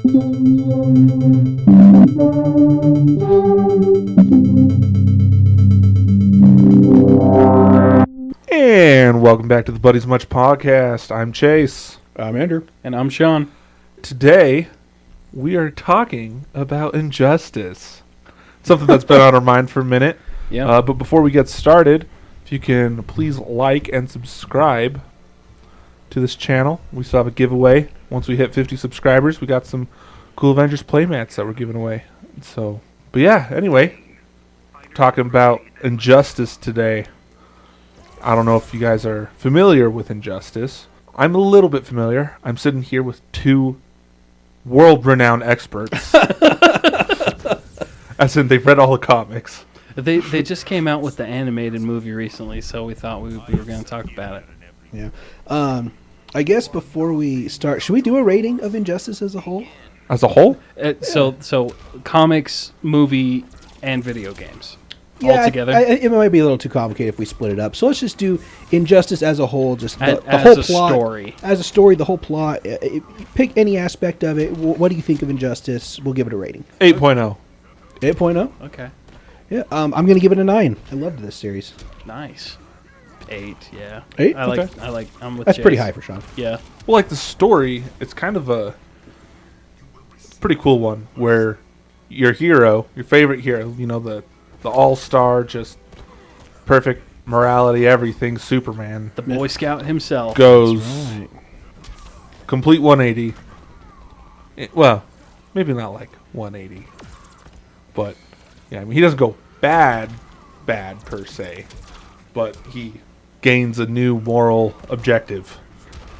And welcome back to the Buddies Much podcast. I'm Chase. I'm Andrew. And I'm Sean. Today, we are talking about injustice. Something that's been on our mind for a minute. Yeah. But before we get started, if you can please like and subscribe to this channel. We still have a giveaway. Once we hit 50 subscribers, we got some cool Avengers playmats that we're giving away. So, but yeah, anyway, talking about injustice today. I don't know if you guys are familiar with injustice. I'm a little bit familiar. I'm sitting here with two world-renowned experts. As in, they've read all the comics. They just came out with the animated movie recently, so we thought we were going to talk about it. Yeah. I guess before we start, should we do a rating of Injustice as a whole? As a whole? So comics, movie, and video games all together. It might be a little too complicated if we split it up. So let's just do Injustice as a whole, just the as whole a plot. Story. As a story, the whole plot. Pick any aspect of it. What do you think of Injustice? We'll give it a rating. 8.0. 8.0? Okay. Yeah, I'm going to give it a 9. I loved this series. Nice. 8, yeah. 8? I'm with That's Chase. pretty high for Sean. Yeah. Well, like the story, it's kind of a pretty cool one where your hero, your favorite hero, you know, the all-star, just perfect morality, everything, Superman. The Boy Scout himself. Goes Right. complete 180. Well, maybe not like 180. But, yeah, I mean, he doesn't go bad per se. But he gains a new moral objective.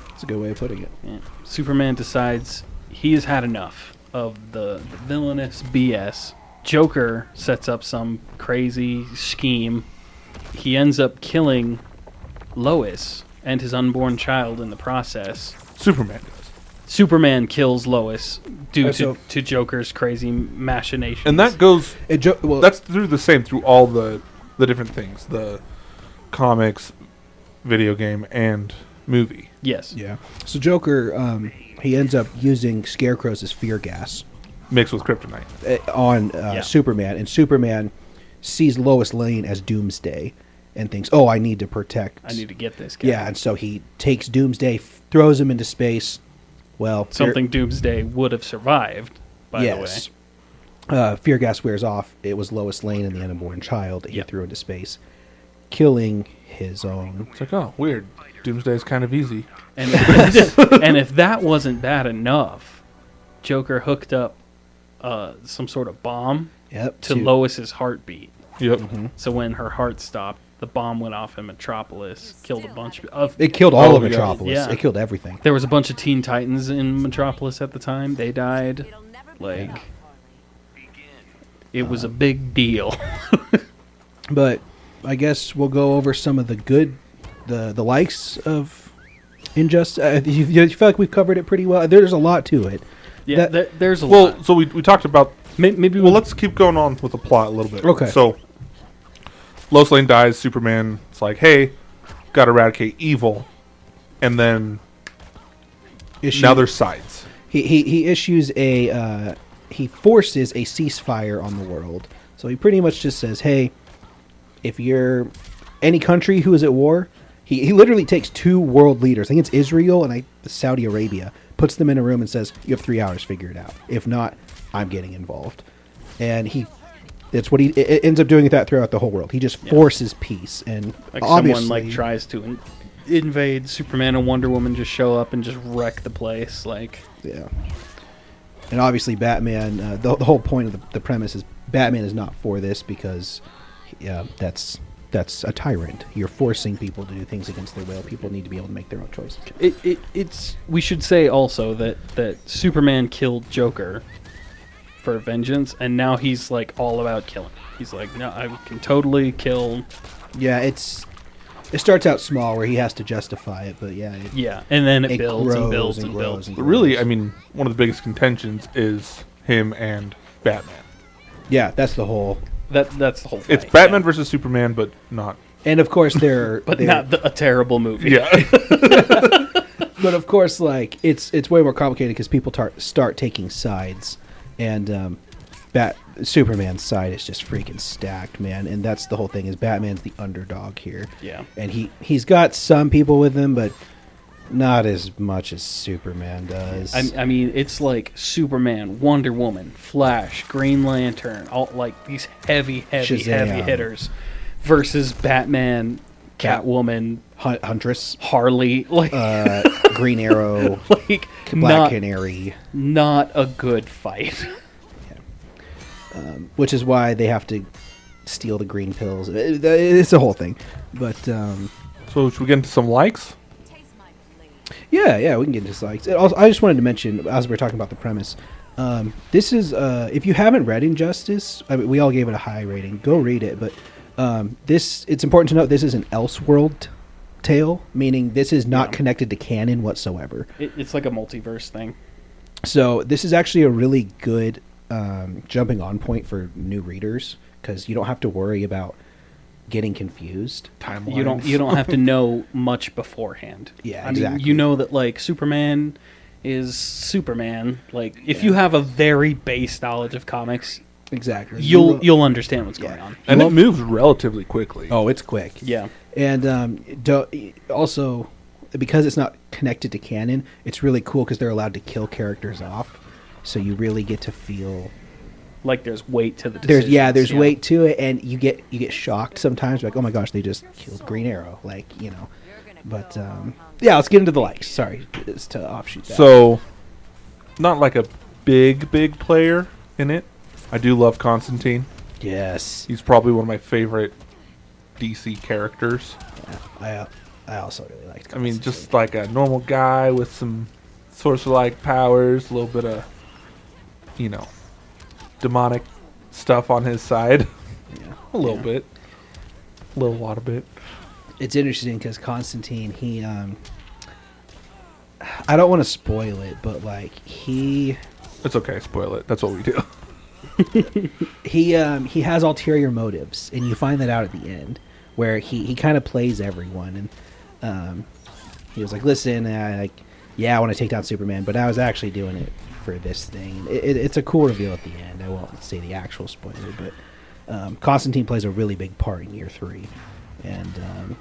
That's a good way of putting it. Yeah. Superman decides he has had enough of the villainous BS. Joker sets up some crazy scheme. He ends up killing Lois and his unborn child in the process. Superman does. Superman kills Lois due So- to Joker's crazy machinations. And that goes... Well, that's through all the different things. The comics, video game, and movie. Yes. yeah. So Joker, he ends up using scarecrows as fear gas Mixed with kryptonite. on Superman, and Superman sees Lois Lane as Doomsday and thinks, "Oh, I need to protect. I need to get this guy." Yeah, and so he takes Doomsday, throws him into space. Well, Something Doomsday would have survived, by the way. Fear gas wears off. It was Lois Lane and the unborn child that he Yep. threw into space, killing his own. It's like, oh, weird. Doomsday's kind of easy. And, and if that wasn't bad enough, Joker hooked up some sort of bomb Yep. to Lois's heartbeat. Yep. So when her heart stopped, the bomb went off in Metropolis, killed a bunch of... It killed all of yeah. Metropolis. Yeah. It killed everything. There was a bunch of Teen Titans in Metropolis at the time. They died. Like, it was a big deal. But I guess we'll go over some of the good, the likes of Injustice. You feel like we've covered it pretty well. There's a lot to it. Yeah, there's a lot. Well, so we talked about... Maybe Well, let's keep going on with the plot a little bit. Okay. So, Lois Lane dies. Superman, it's like, hey, got to eradicate evil. And then now there's sides. He issues he forces a ceasefire on the world. So he pretty much just says, hey, if you're any country who is at war, he literally takes two world leaders, I think it's Israel and Saudi Arabia, puts them in a room and says, you have 3 hours, figure it out. If not, I'm getting involved. And that's what he ends up doing that throughout the whole world. He just forces peace. And like obviously, someone tries to invade, Superman and Wonder Woman just show up and just wreck the place. Like, yeah. And obviously Batman, the whole point of the premise is Batman is not for this because that's a tyrant. You're forcing people to do things against their will. People need to be able to make their own choices. we should say also that Superman killed Joker for vengeance, and now he's like all about killing. He's like, no, I can totally kill. Yeah, it starts out small where he has to justify it, but yeah. And then it builds grows and builds and and grows builds. and But really, I mean, one of the biggest contentions is him and Batman. Yeah, that's the whole. That's the whole fight. It's Batman versus Superman, but not. And of course, they're but not a terrible movie. Yeah. But of course, like it's way more complicated because people start taking sides, and Superman's side is just freaking stacked, man. And that's the whole thing: is Batman's the underdog here. Yeah. And he's got some people with him, but not as much as Superman does. I mean, it's like Superman, Wonder Woman, Flash, Green Lantern, all like these heavy Shazam. hitters, versus Batman, Catwoman, Huntress, Harley, like Green Arrow, like Black Canary. not a good fight. Which is why they have to steal the green pills. It's a whole thing. But So should we get into some likes? yeah, we can get into likes. Also, I just wanted to mention, as we're talking about the premise, this is if you haven't read Injustice, I mean, we all gave it a high rating. Go read it. But it's important to note this is an Elseworld tale, meaning this is not connected to canon whatsoever. It's like a multiverse thing. So this is actually a really good jumping on point for new readers because you don't have to worry about getting confused. Timelines. You don't have to know much beforehand. Yeah, I exactly. mean, you know that like Superman is Superman. Like if you have a very base knowledge of comics, Exactly. you'll understand what's going on. And it moves relatively quickly. Oh, it's quick. Yeah. And also, because it's not connected to canon, it's really cool because they're allowed to kill characters off. So you really get to feel Like there's weight to the decisions. there's weight to it, and you get shocked sometimes, like, oh my gosh, they just killed Green Arrow, like, you know. But yeah, let's get into the likes. Sorry, it's to offshoot that. So, not like a big player in it. I do love Constantine. yes, He's probably one of my favorite DC characters. I also really liked. I mean, Constantine. just like a normal guy with some sorcerer-like powers, a little bit of, you know, demonic stuff on his side. Yeah. A little bit. A lot of bit. It's interesting because Constantine, he I don't want to spoil it, but like It's okay, spoil it. That's what we do. he has ulterior motives, and you find that out at the end, where he kind of plays everyone, and he was like, "Listen, I want to take down Superman, but I was actually doing it for this thing." It's a cool reveal at the end. I won't say the actual spoiler, but Constantine plays a really big part in year 3, and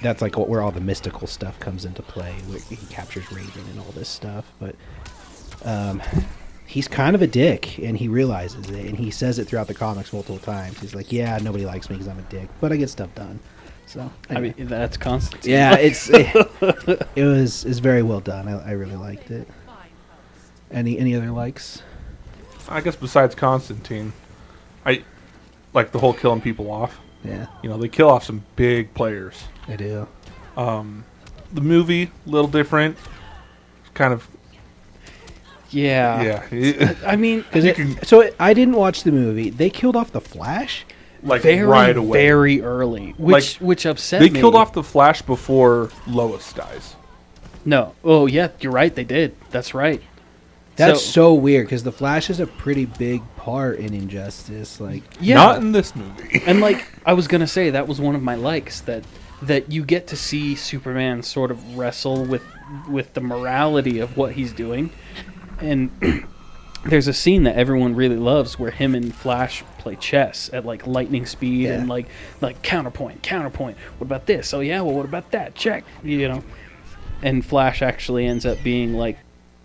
that's like where all the mystical stuff comes into play, where he captures Raven and all this stuff, but. He's kind of a dick, and he realizes it, and he says it throughout the comics multiple times. He's like, "Yeah, nobody likes me because I'm a dick, but I get stuff done." So, anyway. I mean, that's constant. Yeah, it was very well done. I really liked it. Any other likes? I guess besides Constantine, I like the whole killing people off. Yeah, You know, they kill off some big players. I do. The movie, a little different. Kind of, Yeah. yeah. I mean, I didn't watch the movie. They killed off the Flash. Like very, right away. very early, which upset They me. killed off the Flash before Lois dies. No. Oh, yeah, you're right. They did. That's right. That's so weird because the Flash is a pretty big part in Injustice. Like, Yeah. Not in this movie. And like I was gonna say, that was one of my likes, that you get to see Superman sort of wrestle with the morality of what he's doing, and there's a scene that everyone really loves where him and Flash play chess at like lightning speed, Yeah. and like counterpoint. What about this? Oh yeah, well what about that? Check, you know. And Flash actually ends up being like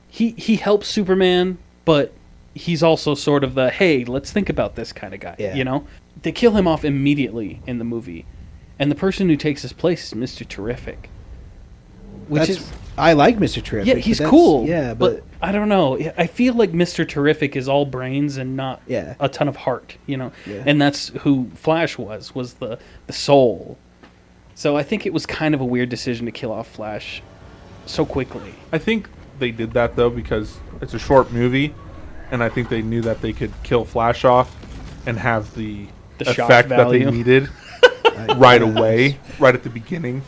he helps Superman, but he's also sort of the, hey, let's think about this kind of guy. Yeah. You know? They kill him off immediately in the movie. And the person who takes his place is Mr. Terrific. I like Mr. Terrific. Yeah, but he's that's- cool. Yeah, but I don't know. I feel like Mr. Terrific is all brains and not Yeah. a ton of heart, you know? Yeah. And that's who Flash was the soul. So I think it was kind of a weird decision to kill off Flash so quickly. I think they did that, though, because it's a short movie, and I think they knew that they could kill Flash off and have the shock effect that value. they needed right away, right at the beginning.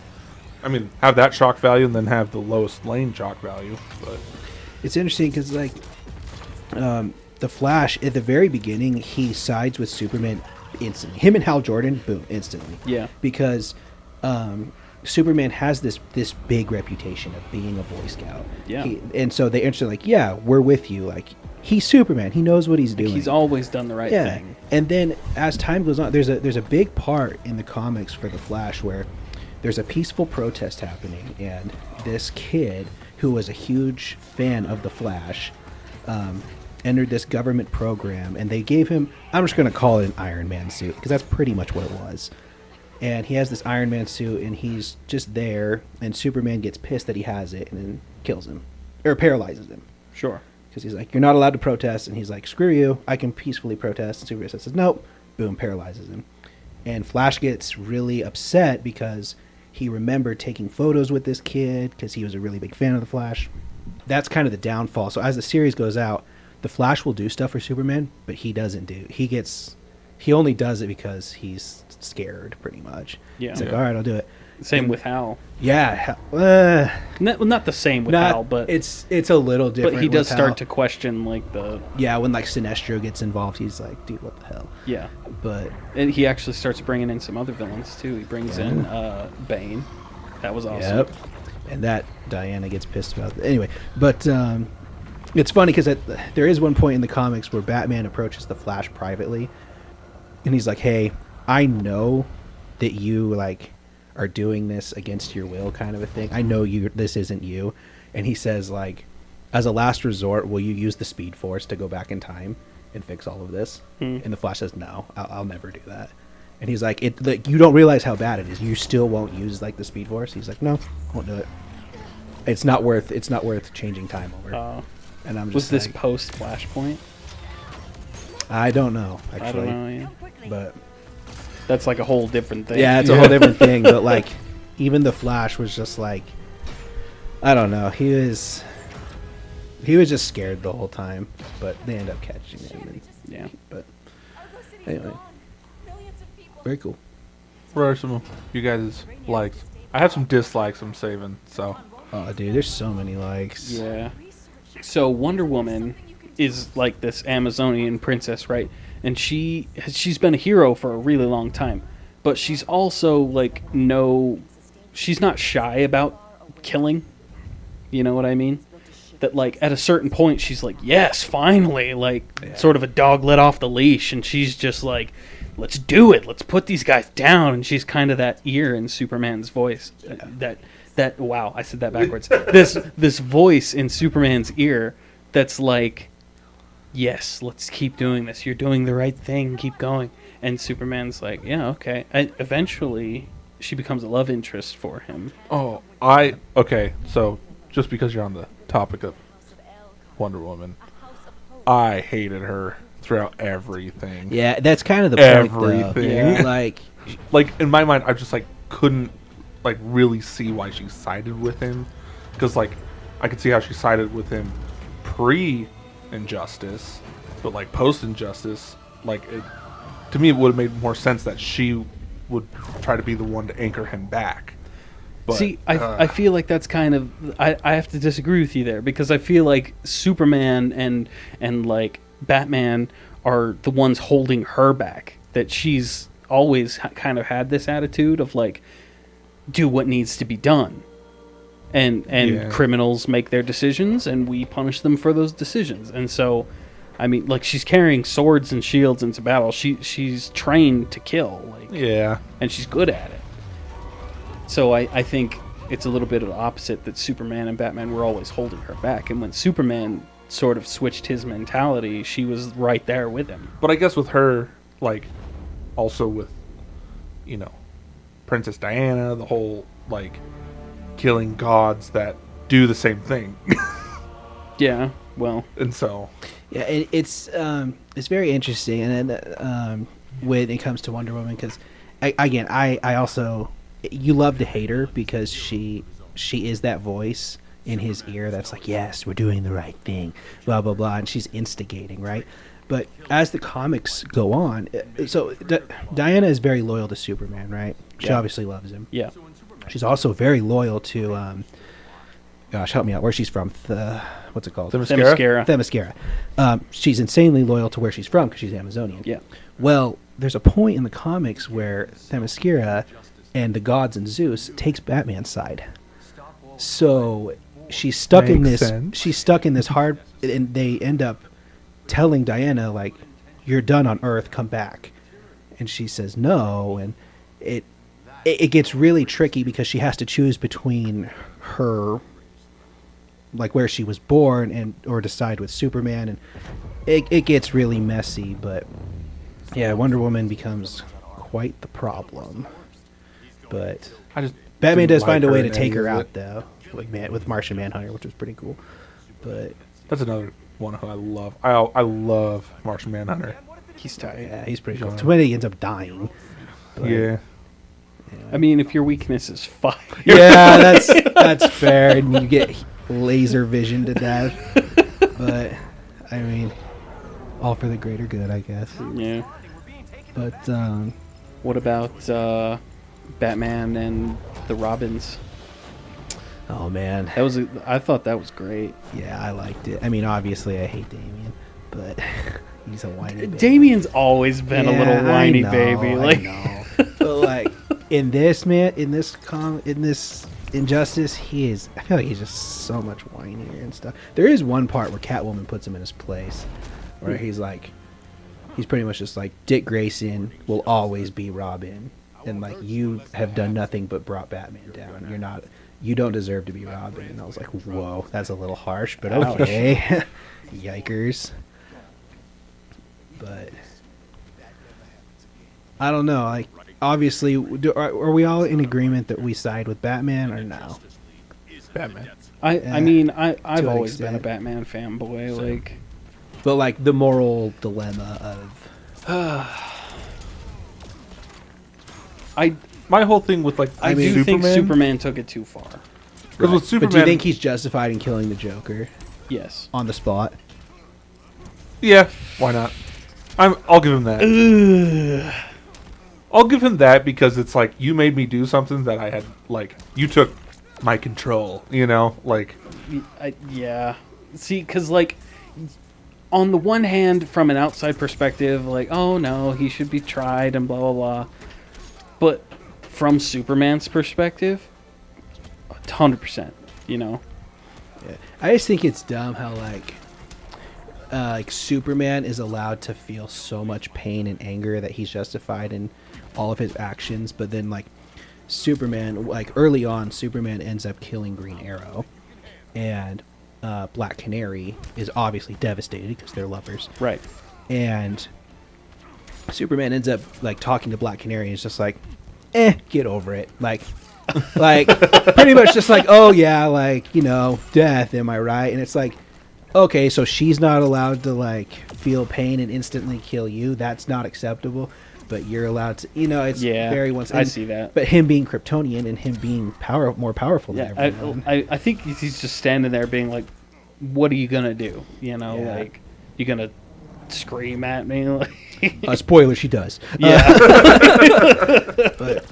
I mean, have that shock value and then have the Lois Lane shock value. But it's interesting because, like, the Flash, at the very beginning, he sides with Superman instantly. Him and Hal Jordan, boom, instantly. Yeah. Because Superman has this big reputation of being a Boy Scout. Yeah. And so they answer like, yeah, we're with you. Like, he's Superman. He knows what he's doing. He's always done the right thing. And then as time goes on, there's a big part in the comics for the Flash where there's a peaceful protest happening, and this kid who was a huge fan of the Flash entered this government program, and they gave him, I'm just going to call it an Iron Man suit because that's pretty much what it was. And he has this Iron Man suit, and he's just there, and Superman gets pissed that he has it and then kills him or paralyzes him. Sure. Because he's like, you're not allowed to protest. And he's like, screw you. I can peacefully protest. And Superman says, nope. Boom, paralyzes him. And Flash gets really upset because he remembered taking photos with this kid because he was a really big fan of the Flash. That's kind of the downfall. So as the series goes out, the Flash will do stuff for Superman, but he doesn't do. He only does it because he's scared, pretty much. Yeah. He's like, all right, I'll do it. Same with Hal. Yeah. Not the same with Hal, but it's a little different. But he does with Hal. start to question like the when like Sinestro gets involved, he's like, dude, what the hell? yeah. But And he actually starts bringing in some other villains too. He brings in Bane. That was awesome. yep, and that Diana gets pissed about. Anyway, but it's funny because there is one point in the comics where Batman approaches the Flash privately, and he's like, hey, I know that you like are doing this against your will, kind of a thing. I know this isn't you. And he says, like, as a last resort, will you use the Speed Force to go back in time and fix all of this? And the Flash says, no, I'll never do that. And he's like, you don't realize how bad it is. You still won't use like the Speed Force. He's like, no, won't do it. It's not worth changing time over. And I'm just Was this like, post Flashpoint? I don't know, actually. I don't know. Yeah. But That's like a whole different thing. yeah, it's a whole different thing. But like, even the Flash was just like, I don't know. He was just scared the whole time. But they end up catching him. And, Yeah. But anyway, very cool. What are some of you guys' likes? I have some dislikes I'm saving, so. Oh, dude, there's so many likes. Yeah. So Wonder Woman is like this Amazonian princess, right? And she's been a hero for a really long time, but she's also like she's not shy about killing. You know what I mean? That like at a certain point she's like, yes, finally, like sort of a dog let off the leash, and she's just like, let's do it, let's put these guys down. And she's kind of that ear in Superman's voice, that wow, I said that backwards. this voice in Superman's ear that's like, yes, let's keep doing this. You're doing the right thing. Keep going. And Superman's like, yeah, okay. And eventually, she becomes a love interest for him. Oh, okay. So just because you're on the topic of Wonder Woman, I hated her throughout everything. Yeah, that's kind of the point, Everything. though. Yeah. Like in my mind, I just like couldn't like really see why she sided with him, because like I could see how she sided with him pre-Injustice, but like post-Injustice, like to me it would have made more sense that she would try to be the one to anchor him back. But, See, I feel like that's kind of I have to disagree with you there, because I feel like Superman and like Batman are the ones holding her back. That she's always kind of had this attitude of like, do what needs to be done, and criminals make their decisions, and we punish them for those decisions. And so, I mean, like, she's carrying swords and shields into battle. She's trained to kill, like, and she's good at it. So I think it's a little bit of the opposite, that Superman and Batman were always holding her back, and when Superman sort of switched his mentality, she was right there with him. But I guess with her, like, also with, Princess Diana, the whole, like, killing gods that do the same thing. Yeah, well. And so. Yeah, it's very interesting, and then when it comes to Wonder Woman, because I also, you love to hate her because she is that voice in his ear that's like, yes, we're doing the right thing, blah blah blah, and she's instigating, right? But as the comics go on, so Diana is very loyal to Superman, right? She obviously loves him. Yeah. She's also very loyal to, gosh, help me out, where she's from. What's it called? Themyscira. She's insanely loyal to where she's from because she's Amazonian. Yeah. Well, there's a point in the comics where Themyscira and the gods and Zeus takes Batman's side. So she's stuck in Makes this. sense. She's stuck in this hard, and they end up telling Diana like, "You're done on Earth. Come back." And she says no, and it gets really tricky because she has to choose between her, like where she was born, and or decide with Superman, and it gets really messy. But yeah, Wonder Woman becomes quite the problem. But I just Batman didn't does find like a way her to in take any her of out it. though, with Martian Manhunter, which was pretty cool. But That's another one who I love. I love Martian Manhunter. He's tight. yeah, he's pretty cool. Yeah. It's when he ends up dying. But, Yeah. anyway. I mean, if your weakness is fire, Yeah, that's fair, and you get laser vision to death. But I mean, all for the greater good, I guess. yeah. But What about Batman and the Robins? oh man, I thought that was great. yeah, I liked it. I mean, obviously, I hate Damien, but he's a whiny baby. Damien's always been a little Yeah, whiny I know, baby. Like, I know. But like in this Injustice, he is. I feel like he's just so much whinier and stuff. There is one part where Catwoman puts him in his place, where he's pretty much just like, Dick Grayson will always be Robin, and like, you have done nothing but brought Batman down. You don't deserve to be Robin. And I was like, whoa, that's a little harsh, but okay. Yikers. But I don't know. Like, obviously, are we all in agreement that we side with Batman or no? Batman. I mean, I've an always been a extent. Batman fanboy. Like, But like the moral dilemma of My whole thing with like I do think Superman took it too far. because with Superman, But do you think he's justified in killing the Joker Yes. on the spot? yeah, why not? I'll give him that. I'll give him that because it's like, you made me do something that I had, like, you took my control, like, Yeah. See, because, like, on the one hand, from an outside perspective, like, oh, no, he should be tried and blah, blah, blah. But from Superman's perspective, 100%, Yeah. I just think it's dumb how like Superman is allowed to feel so much pain and anger that he's justified in all of his actions, but then like Superman, like early on, Superman ends up killing Green Arrow, and Black Canary is obviously devastated because they're lovers, Right. and Superman ends up like talking to Black Canary and it's just like, get over it, like pretty much just like, oh yeah, like, death, am I right? And it's like, okay, so she's not allowed to like feel pain and instantly kill you. That's not acceptable. But you're allowed to, it's very one. I see that. But him being Kryptonian and him being more powerful than Yeah, everyone. I think he's just standing there being like, what are you going to do? Like, you going to scream at me? Like, Spoiler, she does. yeah. But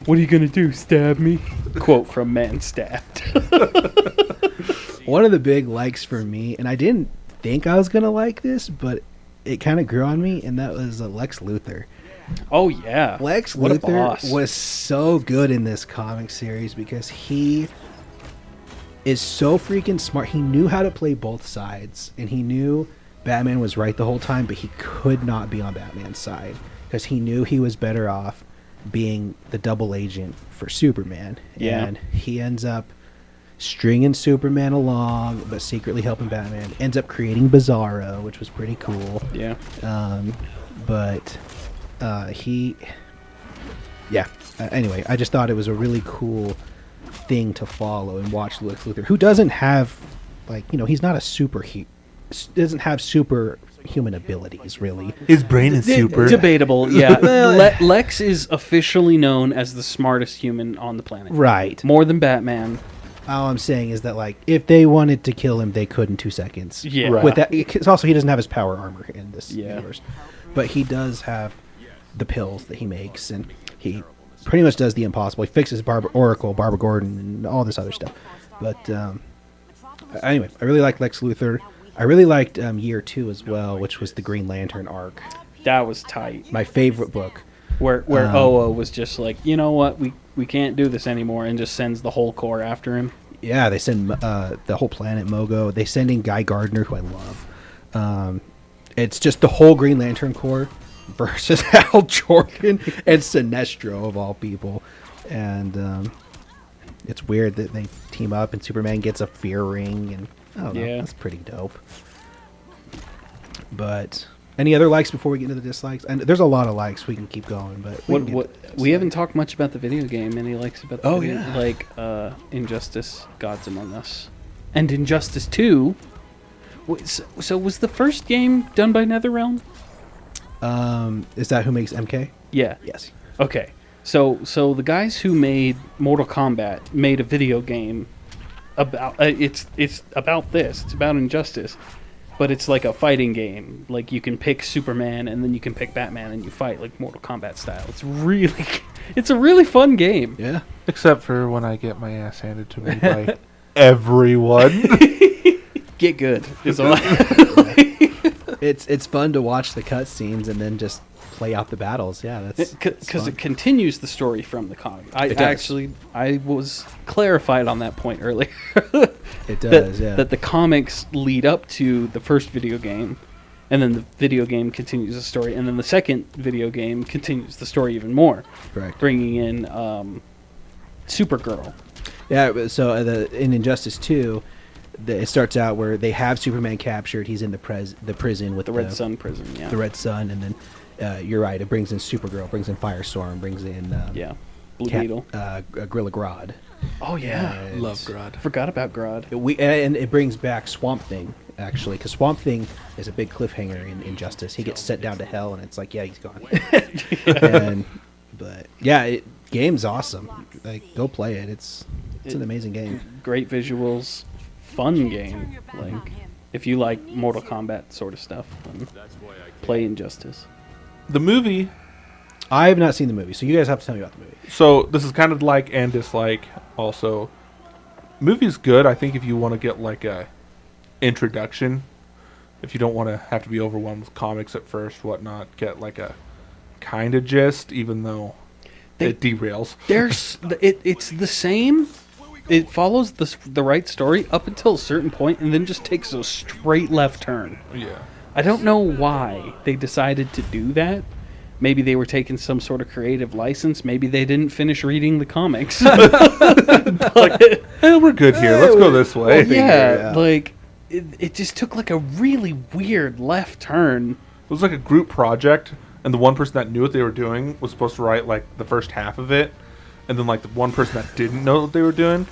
What are you going to do? Stab me? Quote from Man Stabbed. one of the big likes for me, and I didn't think I was going to like this, but it kind of grew on me, and that was Lex Luthor. Oh, yeah. Lex What a Luthor boss. was so good in this comic series because he is so freaking smart. He knew how to play both sides, and he knew Batman was right the whole time, but he could not be on Batman's side because he knew he was better off being the double agent for Superman. Yeah. And he ends up stringing Superman along, but secretly helping Batman. Ends up creating Bizarro, which was pretty cool. Yeah. But anyway, I just thought it was a really cool thing to follow and watch Lex Luthor, who doesn't have, he's not doesn't have superhuman abilities, really. his brain is super. Debatable, yeah. Well, Lex is officially known as the smartest human on the planet. Right. More than Batman. All I'm saying is that, if they wanted to kill him, they could in 2 seconds. Yeah. Right. With that, because also he doesn't have his power armor in this Yeah. universe, but he does have the pills that he makes, and he pretty much does the impossible. He fixes Oracle, Barbara Gordon, and all this other stuff. But anyway, I really liked Lex Luthor. I really liked Year 2 as well, which was the Green Lantern arc. That was tight. My favorite book. Where Oa was just like, you know what, we can't do this anymore, and just sends the whole Corps after him. Yeah, they send the whole planet Mogo. They send in Guy Gardner, who I love. It's just the whole Green Lantern Corps versus Hal Jordan and Sinestro of all people, and it's weird that they team up and Superman gets a fear ring, and I don't know, that's pretty dope. But any other likes before we get into the dislikes? And there's a lot of likes. We can keep going, but we haven't talked much about the video game. Any likes about the video? Like Injustice, Gods Among Us, and Injustice 2. So was the first game done by NetherRealm? Is that who makes MK? Yeah. Yes. Okay. So the guys who made Mortal Kombat made a video game about it's about this. It's about Injustice, but it's like a fighting game. Like you can pick Superman and then you can pick Batman and you fight like Mortal Kombat style. It's a really fun game. Yeah. Except for when I get my ass handed to me by everyone. Get good. Is all. It's fun to watch the cutscenes and then just play out the battles. Yeah, that's because it continues the story from the comic. I was clarified on that point earlier. It does, that the comics lead up to the first video game, and then the video game continues the story, and then the second video game continues the story even more. Correct. Bringing in Supergirl. Yeah, so in Injustice 2, it starts out where they have Superman captured. He's in the prison with the Red Sun prison. Yeah, the Red Sun, and then you're right. It brings in Supergirl, brings in Firestorm, brings in Blue Beetle, Gorilla Grodd. Oh yeah, love Grodd. Forgot about Grodd. And it brings back Swamp Thing actually, because Swamp Thing is a big cliffhanger in Injustice. He gets sent down to hell, and it's like, yeah, he's gone. Game's awesome. Like, go play it. It's an amazing game. Great visuals. Fun game. Like, if you like Mortal Kombat sort of stuff, then play Injustice. The movie. I have not seen the movie, so you guys have to tell me about the movie. So this is kind of like and dislike. Also, movie's good. I think if you want to get like a introduction, if you don't want to have to be overwhelmed with comics at first, whatnot, get like a kind of gist, even though it derails. It's the same. It follows the right story up until a certain point, and then just takes a straight left turn. Yeah. I don't know why they decided to do that. Maybe they were taking some sort of creative license. Maybe they didn't finish reading the comics. We're good here. Let's go this way. It just took like a really weird left turn. It was like a group project, and the one person that knew what they were doing was supposed to write like the first half of it. And then, like, the one person that didn't know what they were doing,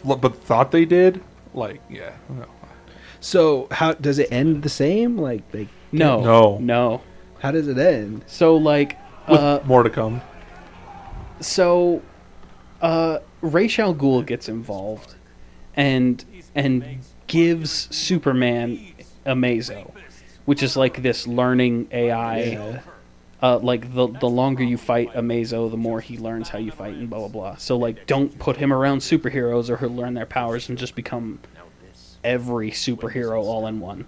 but thought they did, like, yeah. No. So, how does it end the same? Like, No. How does it end? So, like, with more to come. So, Ra's al Ghul gets involved, and gives Superman Amazo, which is like this learning AI. Yeah. Like the longer you fight Amazo, the more he learns how you fight and blah blah blah. So like, don't put him around superheroes or he'll learn their powers and just become every superhero all in one.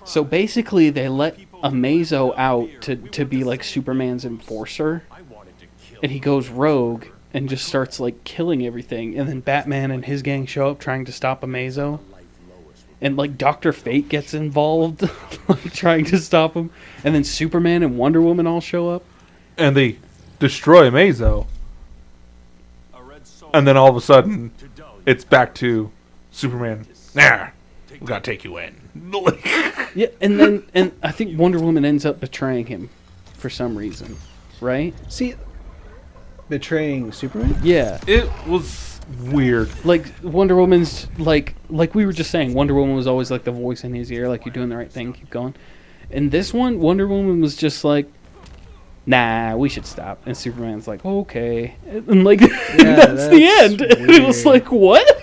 So basically, they let Amazo out to be like Superman's enforcer, and he goes rogue and just starts like killing everything. And then Batman and his gang show up trying to stop Amazo. And, like, Dr. Fate gets involved, like, trying to stop him. And then Superman and Wonder Woman all show up. And they destroy Amazo. And then all of a sudden, it's back to Superman. Nah, we gotta take you in. Yeah, and I think Wonder Woman ends up betraying him for some reason, right? See, betraying Superman? Yeah. It was weird. Like, Wonder Woman's, like we were just saying, Wonder Woman was always like the voice in his ear, like, you're doing the right thing, keep going. And this one, Wonder Woman was just like, nah, we should stop. And Superman's like, okay. And like, that's the end. It was like, what?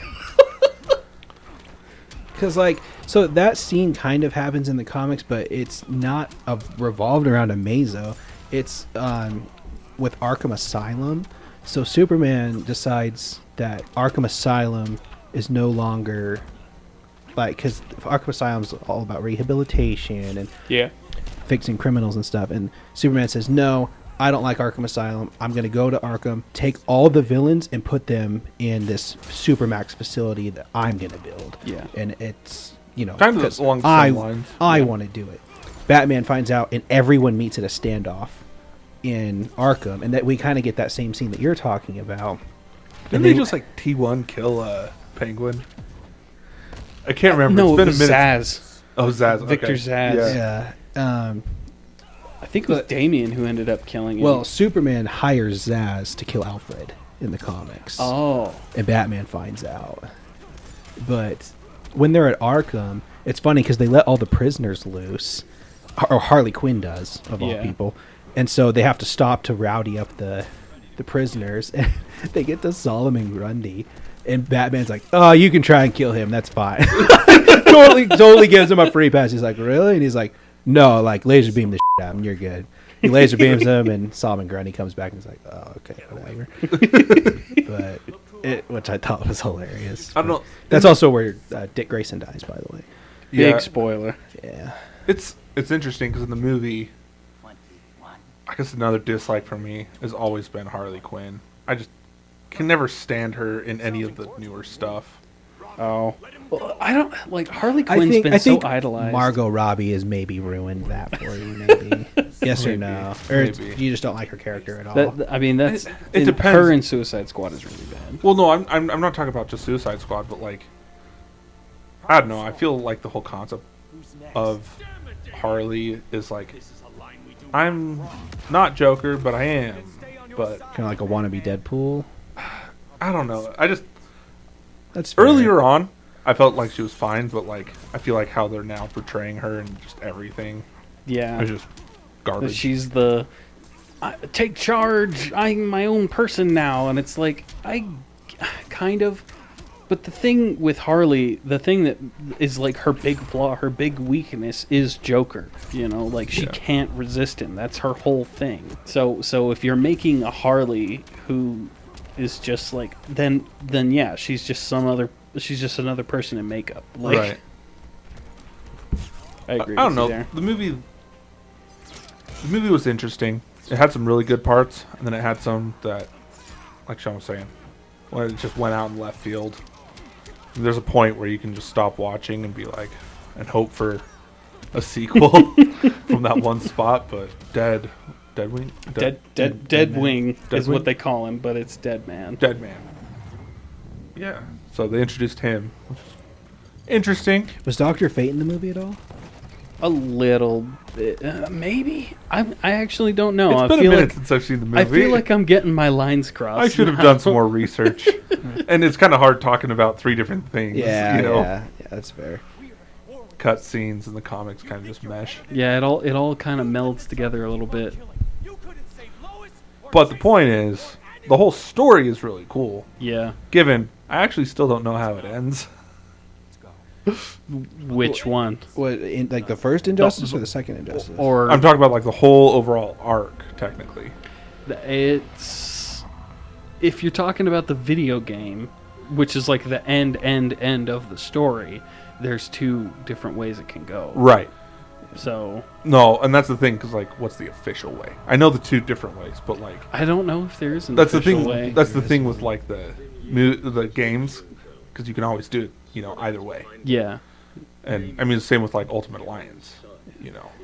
Because, like, so that scene kind of happens in the comics, but it's not revolved around Amazo. It's with Arkham Asylum. So Superman decides that Arkham Asylum is no longer, like, because Arkham Asylum's all about rehabilitation and Yeah. fixing criminals and stuff. And Superman says, no, I don't like Arkham Asylum. I'm going to go to Arkham, take all the villains, and put them in this Supermax facility that I'm going to build. Yeah. And it's, you know, Kind of 'cause along the same lines. I want to do it. Batman finds out, and everyone meets at a standoff in Arkham, and that we kind of get that same scene that you're talking about. Didn't they just like T1 kill Penguin? I can't remember. No, It's been it was a minute. Zaz. Oh, Zaz. Victor okay. Zaz. Yeah. Yeah. I think it was Damien who ended up killing him. Well, Superman hires Zaz to kill Alfred in the comics. oh, And Batman finds out. But when they're at Arkham, it's funny because they let all the prisoners loose. Or Harley Quinn does, of all Yeah. people. And so they have to stop to rowdy up the prisoners. And they get to Solomon Grundy. And Batman's like, oh, you can try and kill him. That's fine. totally gives him a free pass. He's like, really? And he's like, no, like, laser beam the shit out of him. You're good. He laser beams him, and Solomon Grundy comes back and is like, oh, okay, whatever. Which I thought was hilarious. I don't know. That's also where Dick Grayson dies, by the way. big Yeah. spoiler. Yeah. It's interesting because in the movie, I guess another dislike for me has always been Harley Quinn. I just can never stand her in any of the newer stuff. Oh, well, I don't like Harley Quinn's been so idolized. Margot Robbie has maybe ruined that for you, maybe. Yes or no? Or Maybe. you just don't like her character at all? I mean, that's It depends. Her in Suicide Squad is really bad. Well, no, I'm not talking about just Suicide Squad, but like, I don't know. I feel like the whole concept of Harley is like, I'm not Joker, but I am. But Kind of like a wannabe Deadpool. I don't know. That's fair. Earlier on, I felt like she was fine, but like I feel like how they're now portraying her and just everything Yeah, is just garbage. she's take charge. I'm my own person now, and it's like I kind of. But the thing with Harley, the thing that is like her big flaw, her big weakness is Joker. You know, like she can't resist him. That's her whole thing. So if you're making a Harley who is just like then yeah, she's just another person in makeup. Like, Right. I agree. I don't with know. you there. The movie was interesting. It had some really good parts, and then it had some that, like Sean was saying, when it just went out in left field. There's a point where you can just stop watching and be like, and hope for a sequel from that one spot. But Dead Wing Dead is Wing? what they call him, but it's Dead Man. Dead Man. Yeah. So they introduced him, which is interesting. Was Dr. Fate in the movie at all? A little bit, maybe. I actually don't know. It's I been a feel minute like since I've seen the movie. I feel like I'm getting my lines crossed. I should have now. done some more research. And it's kind of hard talking about three different things. Yeah, you know, yeah, that's fair. cut scenes and the comics kind of just mesh. Yeah, it all kind of melds together a little bit. But the point is, the whole story is really cool. Yeah. Given, I actually still don't know how it ends. Which one? What, in, like the first Injustice or the second Injustice? Or I'm talking about like the whole overall arc, technically. it's if you're talking about the video game, which is like the end of the story. There's two different ways it can go. Right. So No, and that's the thing, because like, what's the official way? I know the two different ways, but like, I don't know if there is an that's the official thing. way. That's the thing with like the games, because you can always do it, either way. Yeah. And I mean, the same with like Ultimate Alliance,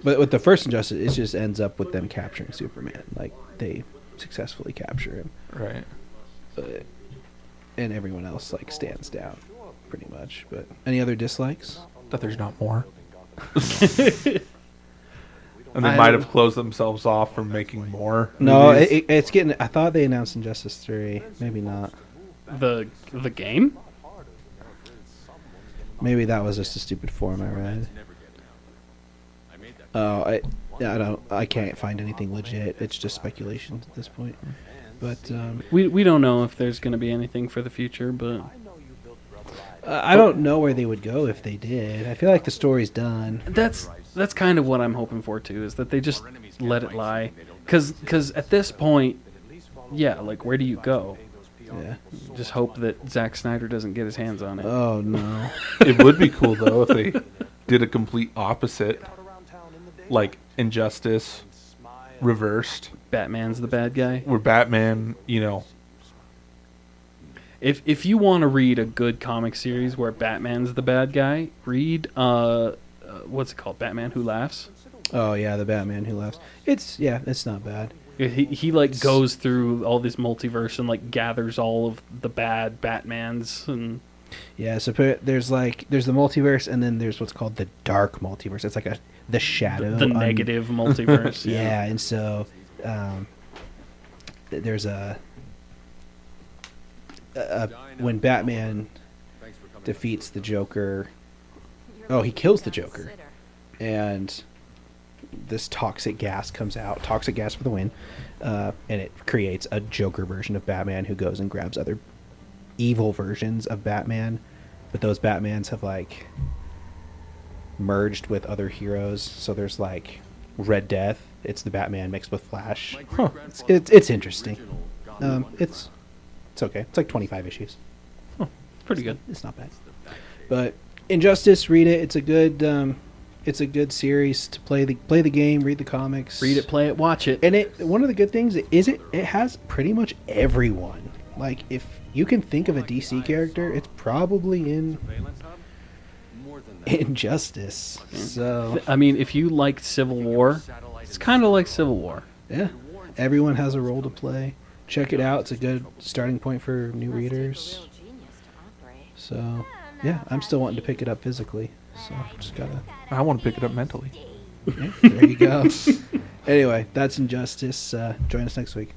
But with the first Injustice, it just ends up with them capturing Superman. Like, they successfully capture him. Right. And everyone else, like, stands down, pretty much. But any other dislikes? That there's not more. And they I might don't- have closed themselves off from making more. No, movies. it's getting... I thought they announced Injustice 3. Maybe not. The game? Maybe that was just a stupid form I read. Oh, I can't find anything legit. It's just speculation at this point. But We don't know if there's going to be anything for the future, but I don't know where they would go if they did. I feel like the story's done. that's kind of what I'm hoping for too, is that they just let it lie. Because at this point, yeah, like where do you go? Yeah. Just hope that Zack Snyder doesn't get his hands on it. Oh no. It would be cool though if they did a complete opposite, like Injustice reversed, Batman's the bad guy. where Batman, you know, If you want to read a good comic series where Batman's the bad guy, read what's it called? Batman Who Laughs. Oh yeah, the Batman Who Laughs. It's not bad. He like goes through all this multiverse and like gathers all of the bad Batmans and Yeah, so there's the multiverse, and then there's what's called the dark multiverse. It's like the shadow, the negative multiverse. Yeah, and so there's when Batman defeats the Joker. Oh, he kills the Joker, and this toxic gas comes out. Toxic gas for the win, and it creates a Joker version of Batman who goes and grabs other evil versions of Batman, but those Batmans have like merged with other heroes. So there's like Red Death. It's the Batman mixed with Flash. Huh. It's interesting. It's okay. It's like 25 issues. Pretty good. It's not bad. But Injustice, read it. It's a good series to play the game, read the comics, Read it, play it, watch it. And one of the good things is it has pretty much everyone. Like if you can think of a DC character, it's probably in Injustice. So I mean, if you like Civil War, it's kind of like Civil War. yeah, everyone has a role to play. Check it out. It's a good starting point for new readers. So yeah, I'm still wanting to pick it up physically. So just gotta. I want to pick it up mentally. Yeah, there you go. Anyway, that's Injustice. Join us next week.